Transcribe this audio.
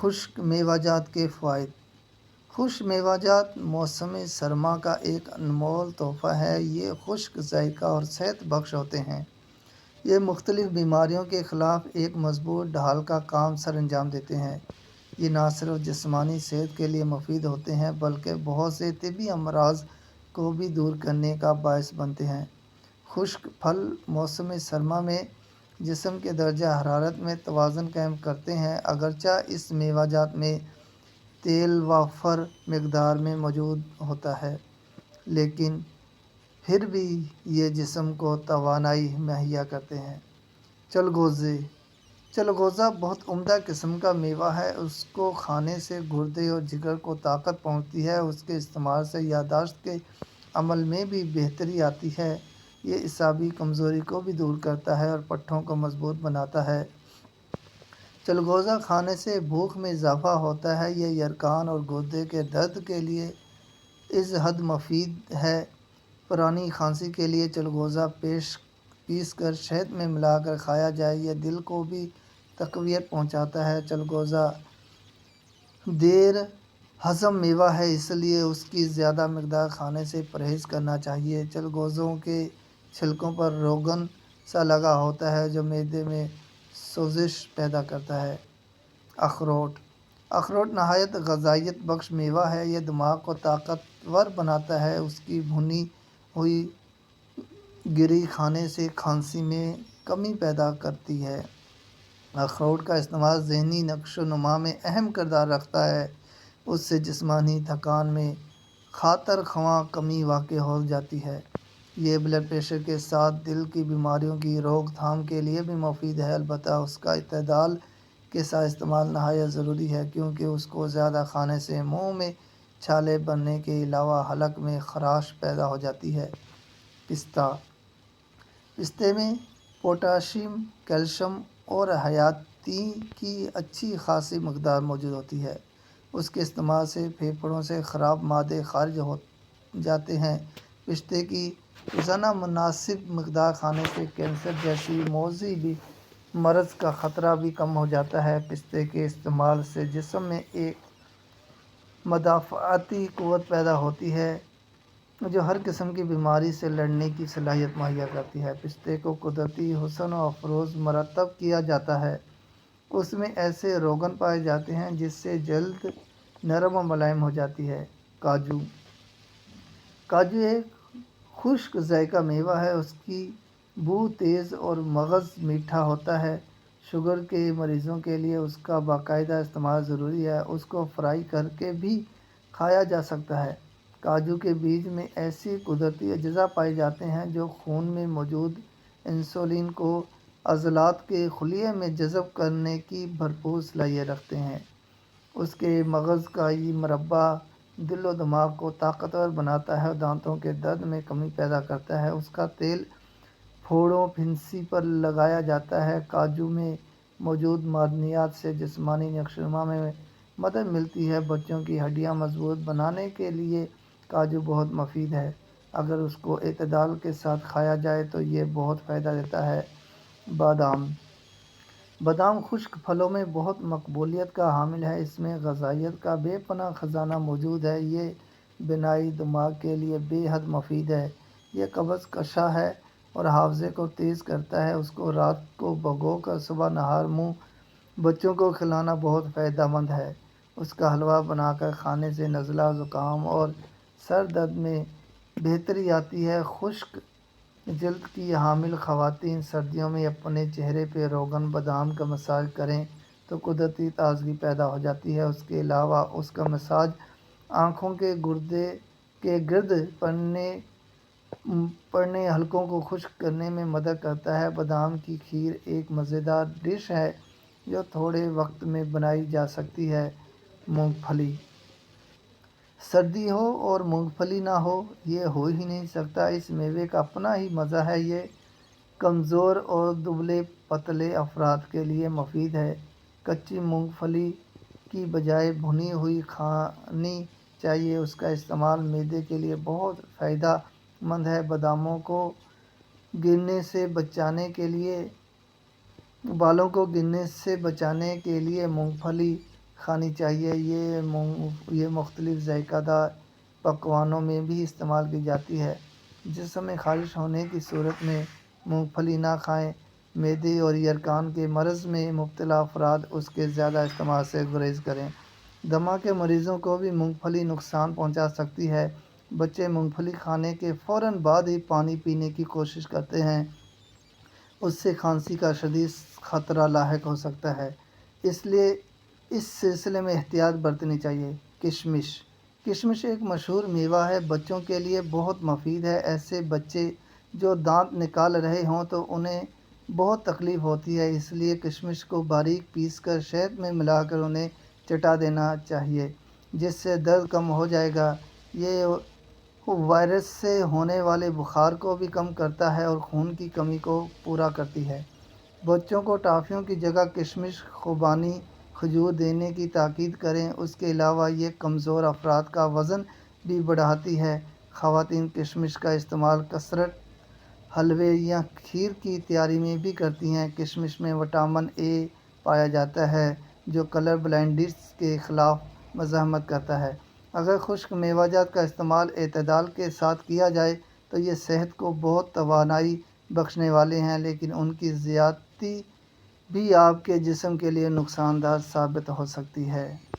خشک میوہ جات کے فوائد۔ خشک میوہ جات موسم سرما کا ایک انمول تحفہ ہے۔ یہ خشک ذائقہ اور صحت بخش ہوتے ہیں۔ یہ مختلف بیماریوں کے خلاف ایک مضبوط ڈھال کا کام سر انجام دیتے ہیں۔ یہ نہ صرف جسمانی صحت کے لیے مفید ہوتے ہیں بلکہ بہت سے طبی امراض کو بھی دور کرنے کا باعث بنتے ہیں۔ خشک پھل موسم سرما میں جسم کے درجہ حرارت میں توازن قائم کرتے ہیں۔ اگرچہ اس میوہ جات میں تیل وافر مقدار میں موجود ہوتا ہے لیکن پھر بھی یہ جسم کو توانائی مہیا کرتے ہیں۔ چلغوزے۔ چلغوزہ بہت عمدہ قسم کا میوہ ہے۔ اس کو کھانے سے گردے اور جگر کو طاقت پہنچتی ہے۔ اس کے استعمال سے یادداشت کے عمل میں بھی بہتری آتی ہے۔ یہ اعصابی کمزوری کو بھی دور کرتا ہے اور پٹھوں کو مضبوط بناتا ہے۔ چلغوزہ کھانے سے بھوک میں اضافہ ہوتا ہے۔ یہ یرقان اور گردے کے درد کے لیے از حد مفید ہے۔ پرانی کھانسی کے لیے چلغوزہ پیس کر شہد میں ملا کر کھایا جائے۔ یہ دل کو بھی تقویت پہنچاتا ہے۔ چلغوزہ دیر ہضم میوہ ہے اس لیے اس کی زیادہ مقدار کھانے سے پرہیز کرنا چاہیے۔ چلغوزوں کے چھلکوں پر روغن سا لگا ہوتا ہے جو معدے میں سوزش پیدا کرتا ہے۔ اخروٹ۔ اخروٹ نہایت غذائیت بخش میوہ ہے۔ یہ دماغ کو طاقتور بناتا ہے۔ اس کی بھنی ہوئی گری کھانے سے کھانسی میں کمی پیدا کرتی ہے۔ اخروٹ کا استعمال ذہنی نشو و نما میں اہم کردار رکھتا ہے۔ اس سے جسمانی تھکان میں خاطر خواہ کمی واقع ہو جاتی ہے۔ یہ بلڈ پریشر کے ساتھ دل کی بیماریوں کی روک تھام کے لیے بھی مفید ہے۔ البتہ اس کا اعتدال کے ساتھ استعمال نہایت ضروری ہے کیونکہ اس کو زیادہ کھانے سے منہ میں چھالے بننے کے علاوہ حلق میں خراش پیدا ہو جاتی ہے۔ پستہ۔ پستے میں پوٹاشیم، کیلشیم اور حیاتیے کی اچھی خاصی مقدار موجود ہوتی ہے۔ اس کے استعمال سے پھیپھڑوں سے خراب مادے خارج ہو جاتے ہیں۔ پستے کی روزانہ مناسب مقدار کھانے سے کینسر جیسی معدی مرض کا خطرہ بھی کم ہو جاتا ہے۔ پستے کے استعمال سے جسم میں ایک مدافعتی قوت پیدا ہوتی ہے جو ہر قسم کی بیماری سے لڑنے کی صلاحیت مہیا کرتی ہے۔ پستے کو قدرتی حسن افروز مرتب کیا جاتا ہے۔ اس میں ایسے روغن پائے جاتے ہیں جس سے جلد نرم و ملائم ہو جاتی ہے۔ کاجو۔ کاجو ایک خشک ذائقہ میوہ ہے۔ اس کی بو تیز اور مغز میٹھا ہوتا ہے۔ شوگر کے مریضوں کے لیے اس کا باقاعدہ استعمال ضروری ہے۔ اس کو فرائی کر کے بھی کھایا جا سکتا ہے۔ کاجو کے بیج میں ایسی قدرتی اجزا پائے جاتے ہیں جو خون میں موجود انسولین کو عضلات کے خلیے میں جذب کرنے کی بھرپور صلاحیت رکھتے ہیں۔ اس کے مغز کا یہ مربع دل و دماغ کو طاقتور بناتا ہے اور دانتوں کے درد میں کمی پیدا کرتا ہے۔ اس کا تیل پھوڑوں پھنسی پر لگایا جاتا ہے۔ کاجو میں موجود معدنیات سے جسمانی نشو و نما میں مدد ملتی ہے۔ بچوں کی ہڈیاں مضبوط بنانے کے لیے کاجو بہت مفید ہے۔ اگر اس کو اعتدال کے ساتھ کھایا جائے تو یہ بہت فائدہ دیتا ہے۔ بادام۔ بادام خشک پھلوں میں بہت مقبولیت کا حامل ہے۔ اس میں غذائیت کا بے پناہ خزانہ موجود ہے۔ یہ بینائی دماغ کے لیے بے حد مفید ہے۔ یہ قبض کشا ہے اور حافظے کو تیز کرتا ہے۔ اس کو رات کو بھگو کر صبح نہار منہ بچوں کو کھلانا بہت فائدہ مند ہے۔ اس کا حلوہ بنا کر کھانے سے نزلہ، زکام اور سر درد میں بہتری آتی ہے۔ خشک جلد کی حامل خواتین سردیوں میں اپنے چہرے پہ روغن بادام کا مساج کریں تو قدرتی تازگی پیدا ہو جاتی ہے۔ اس کے علاوہ اس کا مساج آنکھوں کے گرد پڑنے حلقوں کو خشک کرنے میں مدد کرتا ہے۔ بادام کی کھیر ایک مزیدار ڈش ہے جو تھوڑے وقت میں بنائی جا سکتی ہے۔ مونگ پھلی۔ سردی ہو اور مونگ پھلی نہ ہو یہ ہو ہی نہیں سکتا۔ اس میوے کا اپنا ہی مزہ ہے۔ یہ کمزور اور دبلے پتلے افراد کے لیے مفید ہے۔ کچی مونگ پھلی کی بجائے بھنی ہوئی کھانی چاہیے۔ اس کا استعمال معدے کے لیے بہت فائدہ مند ہے۔ بالوں کو گرنے سے بچانے کے لیے مونگ پھلی کھانی چاہیے۔ یہ مختلف ذائقہ دار پکوانوں میں بھی استعمال کی جاتی ہے۔ جسم میں خارش ہونے کی صورت میں مونگ پھلی نہ کھائیں۔ معدے اور یرقان کے مرض میں مبتلا افراد اس کے زیادہ استعمال سے گریز کریں۔ دمہ کے مریضوں کو بھی مونگ پھلی نقصان پہنچا سکتی ہے۔ بچے مونگ پھلی کھانے کے فوراً بعد ہی پانی پینے کی کوشش کرتے ہیں۔ اس سے کھانسی کا شدید خطرہ لاحق ہو سکتا ہے، اس لیے اس سلسلے میں احتیاط برتنی چاہیے۔ کشمش ایک مشہور میوہ ہے، بچوں کے لیے بہت مفید ہے۔ ایسے بچے جو دانت نکال رہے ہوں تو انہیں بہت تکلیف ہوتی ہے، اس لیے کشمش کو باریک پیس کر شہد میں ملا کر انہیں چٹا دینا چاہیے، جس سے درد کم ہو جائے گا۔ یہ وائرس سے ہونے والے بخار کو بھی کم کرتا ہے اور خون کی کمی کو پورا کرتی ہے۔ بچوں کو ٹافیوں کی جگہ کشمش خوبانی کھجور دینے کی تاکید کریں۔ اس کے علاوہ یہ کمزور افراد کا وزن بھی بڑھاتی ہے۔ خواتین کشمش کا استعمال کثرت حلوے یا کھیر کی تیاری میں بھی کرتی ہیں۔ کشمش میں وٹامن اے پایا جاتا ہے جو کلر بلائنڈنس کے خلاف مزاحمت کرتا ہے۔ اگر خشک میوہ جات کا استعمال اعتدال کے ساتھ کیا جائے تو یہ صحت کو بہت توانائی بخشنے والے ہیں، لیکن ان کی زیادتی بھی آپ کے جسم کے لیے نقصان دہ ثابت ہو سکتی ہے۔